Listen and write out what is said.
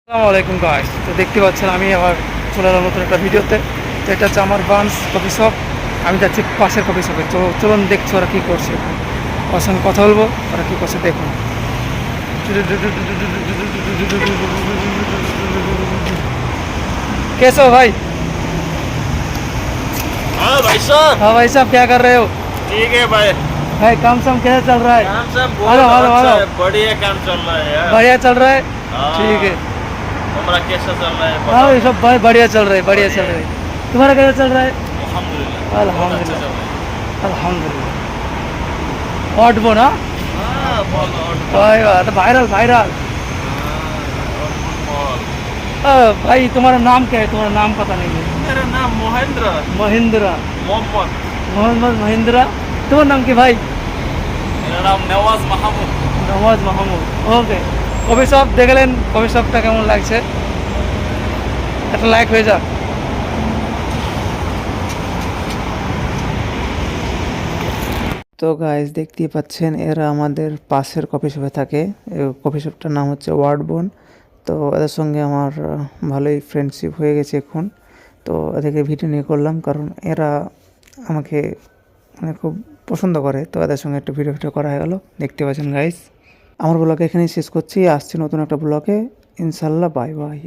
আসসালামু আলাইকুম গাইস। তো দেখতে পাচ্ছেন আমি আবার চলে এলাম নতুন একটা ভিডিওতে। তো এটা হচ্ছে আমার বান্স কফি শপ। আমি যাচ্ছি পাশের কফি শপে। তো চলুন দেখছি ওরা কী করছে। ওর সঙ্গে কথা বলবো, ওরা কী করছে দেখুন। कैसे हो भाई? हाँ भाई साहब। हाँ भाई साहब, क्या कर रहे हो? ठीक है भाई। भाई काम शाम कैसा चल रहा है? काम सब हेलो, बहुत हेलो, अच्छा हेलो। है, बढ़िया काम चल रहा है यार। बढ़िया चल रहा है। हाँ। ठीक है। हमारा कैसा चल रहा है हाँ बताओ? भाई सब भाई बढ़िया चल रहा है, बढ़िया चल रहा है। तुम्हारा कैसा चल रहा है? अल्हम्दुलिल्लाह बहुत अच्छा चल रहा है। अल्हम्दुलिल्लाह। हॉट बोन हाँ? हाँ बहुत भाई वाह, तो वायरल वायरल। भाई तुम्हारा नाम क्या है? तुम्हारा नाम पता नहीं है। मेरा नाम महेंद्र महिंद्रा। मोहम्मद। मोहम्मद महिंद्रा। তোমার নাম কি ভাই? मेरा नाम नवाज महमूद। নওয়াজ মাহমুদ। ওকে, কফি শপ দেখলেন, কফি শপটা কেমন লাগছে? একটা লাইক হয়ে যাক। তো গাইস দেখতেই পাচ্ছেন এরা আমাদের পাশের কফি শপে থাকে। কফি শপটার নাম হচ্ছে ওয়ার্ডবোন। তো এদের সঙ্গে আমার ভালোই ফ্রেন্ডশিপ হয়ে গেছে এখন। তো এদেরকে ভিডিও নিয়ে করলাম কারণ এরা আমাকে মানে খুব পছন্দ করে। তো এদের সঙ্গে একটা ভিডিও করা হয়ে গেল। দেখতে পাচ্ছেন গাইস। আমার ব্লগে এখানেই শেষ করছি। আসছি নতুন একটা ব্লগে। ইনশাল্লাহ বাই বাই।